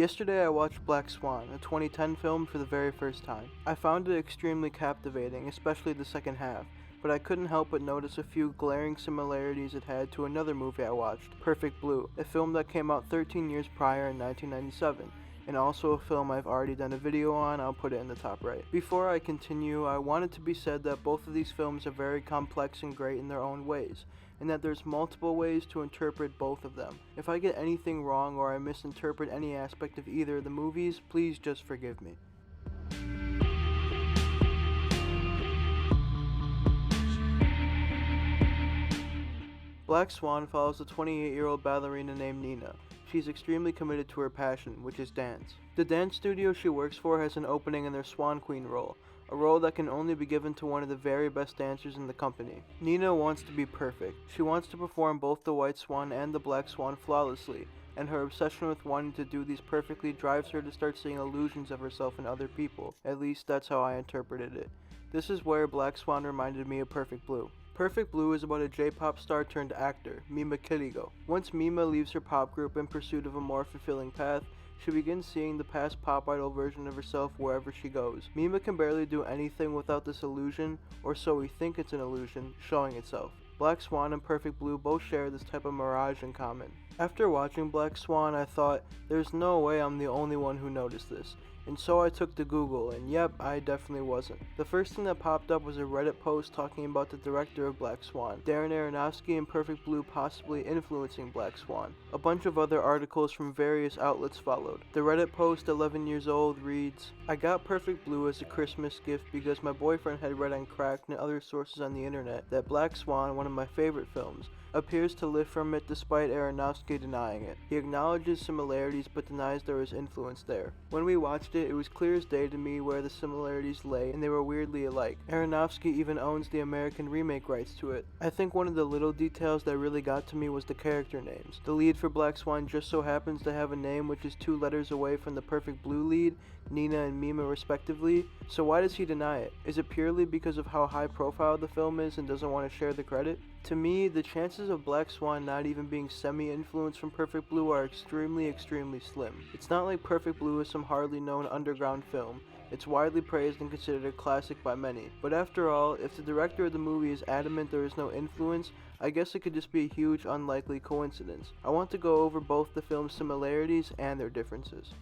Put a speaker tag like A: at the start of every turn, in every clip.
A: Yesterday I watched Black Swan, a 2010 film, for the very first time. I found it extremely captivating, especially the second half, but I couldn't help but notice a few glaring similarities it had to another movie I watched, Perfect Blue, a film that came out 13 years prior in 1997. And also a film I've already done a video on. I'll put it in the top right. Before I continue, I want it to be said that both of these films are very complex and great in their own ways, and that there's multiple ways to interpret both of them. If I get anything wrong or I misinterpret any aspect of either of the movies, please just forgive me. Black Swan follows a 28-year-old ballerina named Nina. She's extremely committed to her passion, which is dance. The dance studio she works for has an opening in their Swan Queen role, a role that can only be given to one of the very best dancers in the company. Nina wants to be perfect. She wants to perform both the White Swan and the Black Swan flawlessly, and her obsession with wanting to do these perfectly drives her to start seeing illusions of herself in other people. At least that's how I interpreted it. This is where Black Swan reminded me of Perfect Blue. Perfect Blue is about a J-pop star turned actor, Mima Kirigo. Once Mima leaves her pop group in pursuit of a more fulfilling path, she begins seeing the past pop idol version of herself wherever she goes. Mima can barely do anything without this illusion, or so we think it's an illusion, showing itself. Black Swan and Perfect Blue both share this type of mirage in common. After watching Black Swan, I thought, there's no way I'm the only one who noticed this. And so I took to Google, and yep, I definitely wasn't. The first thing that popped up was a Reddit post talking about the director of Black Swan, Darren Aronofsky, and Perfect Blue possibly influencing Black Swan. A bunch of other articles from various outlets followed. The Reddit post, 11 years old, reads, "I got Perfect Blue as a Christmas gift because my boyfriend had read on Cracked and other sources on the internet that Black Swan, one of my favorite films, appears to live from it despite Aronofsky denying it. He acknowledges similarities but denies there was influence there. When we watched it was clear as day to me where the similarities lay, and they were weirdly alike. Aronofsky even owns the American remake rights to it. I think one of the little details that really got to me was the character names. The lead for Black Swan just so happens to have a name which is 2 letters away from the Perfect Blue lead, Nina and Mima respectively, so why does he deny it? Is it purely because of how high profile the film is and doesn't want to share the credit? To me, the chances of Black Swan not even being semi-influenced from Perfect Blue are extremely slim. It's not like Perfect Blue is some hardly known underground film. It's widely praised and considered a classic by many. But after all, if the director of the movie is adamant there is no influence, I guess it could just be a huge unlikely coincidence. I want to go over both the film's similarities and their differences.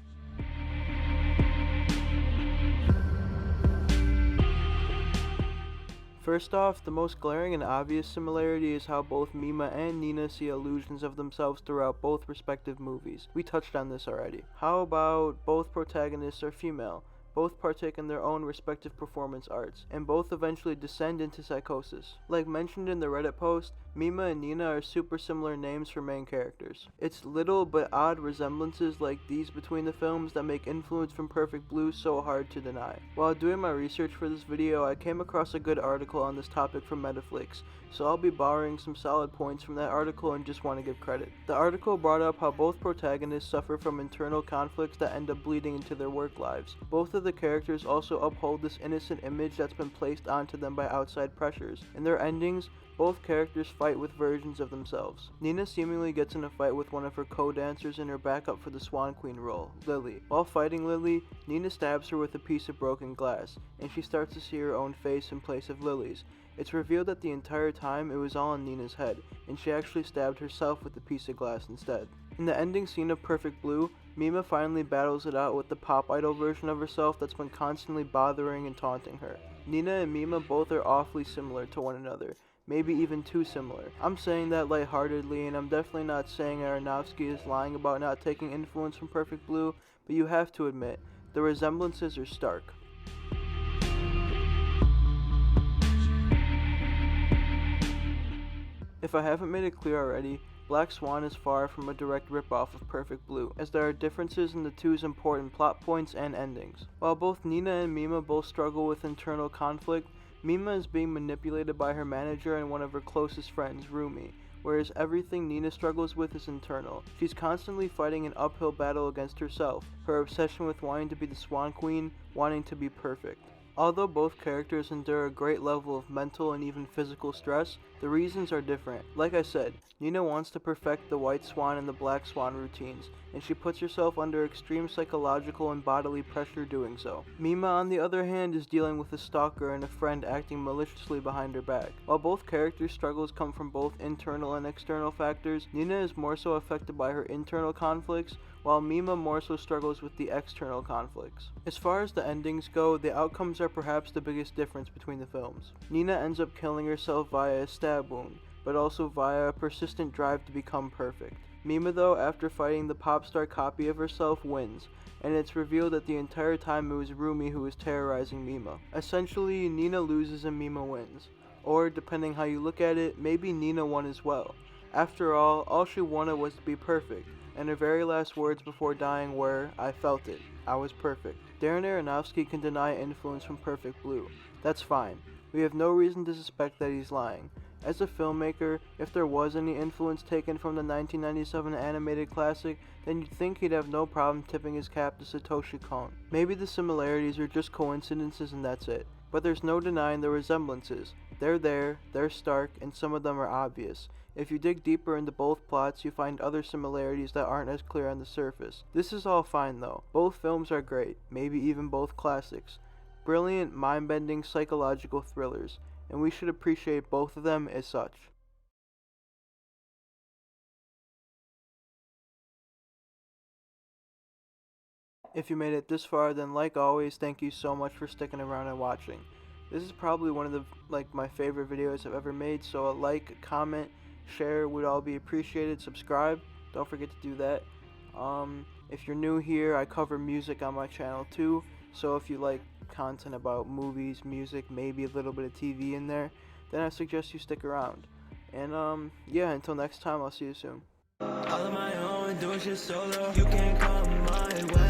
A: First off, the most glaring and obvious similarity is how both Mima and Nina see illusions of themselves throughout both respective movies. We touched on this already. How about both protagonists are female? Both partake in their own respective performance arts, and both eventually descend into psychosis. Like mentioned in the Reddit post, Mima and Nina are super similar names for main characters. It's little but odd resemblances like these between the films that make influence from Perfect Blue so hard to deny. While doing my research for this video, I came across a good article on this topic from Metaflix, so I'll be borrowing some solid points from that article and just want to give credit. The article brought up how both protagonists suffer from internal conflicts that end up bleeding into their work lives. Both of the characters also uphold this innocent image that's been placed onto them by outside pressures. In their endings, both characters fight with versions of themselves. Nina seemingly gets in a fight with one of her co-dancers in her backup for the Swan Queen role, Lily. While fighting Lily, Nina stabs her with a piece of broken glass, and she starts to see her own face in place of Lily's. It's revealed that the entire time it was all in Nina's head, and she actually stabbed herself with the piece of glass instead. In the ending scene of Perfect Blue, Mima finally battles it out with the pop idol version of herself that's been constantly bothering and taunting her. Nina and Mima both are awfully similar to one another, maybe even too similar. I'm saying that lightheartedly, and I'm definitely not saying Aronofsky is lying about not taking influence from Perfect Blue, but you have to admit, the resemblances are stark. If I haven't made it clear already, Black Swan is far from a direct ripoff of Perfect Blue, as there are differences in the two's important plot points and endings. While both Nina and Mima both struggle with internal conflict, Mima is being manipulated by her manager and one of her closest friends, Rumi, whereas everything Nina struggles with is internal. She's constantly fighting an uphill battle against herself, her obsession with wanting to be the Swan Queen, wanting to be perfect. Although both characters endure a great level of mental and even physical stress, The reasons are different. Like I said, Nina wants to perfect the white swan and the black swan routines, and she puts herself under extreme psychological and bodily pressure doing so. Mima, on the other hand, is dealing with a stalker and a friend acting maliciously behind her back. While both characters' struggles come from both internal and external factors, Nina is more so affected by her internal conflicts, while Mima more so struggles with the external conflicts. As far as the endings go, the outcomes are perhaps the biggest difference between the films. Nina ends up killing herself via a stab wound, but also via a persistent drive to become perfect. Mima, though, after fighting the pop star copy of herself, wins, and it's revealed that the entire time it was Rumi who was terrorizing Mima. Essentially, Nina loses and Mima wins. Or, depending how you look at it, maybe Nina won as well. After all she wanted was to be perfect, and her very last words before dying were, "I felt it. I was perfect." Darren Aronofsky can deny influence from Perfect Blue. That's fine. We have no reason to suspect that he's lying. As a filmmaker, if there was any influence taken from the 1997 animated classic, then you'd think he'd have no problem tipping his cap to Satoshi Kon. Maybe the similarities are just coincidences and that's it. But there's no denying the resemblances. They're there, they're stark, and some of them are obvious. If you dig deeper into both plots, you find other similarities that aren't as clear on the surface. This is all fine though. Both films are great, maybe even both classics. Brilliant, mind-bending psychological thrillers, and we should appreciate both of them as such. If you made it this far, then like always, thank you so much for sticking around and watching. This is probably one of the my favorite videos I've ever made, so a like, comment, share would all be appreciated. Subscribe, don't forget to do that. If you're new here, I cover music on my channel too, so if you like content about movies, music, maybe a little bit of TV in there, then I suggest you stick around. And yeah, until next time, I'll see you soon. All of my own, doing shit solo. You can't come my way.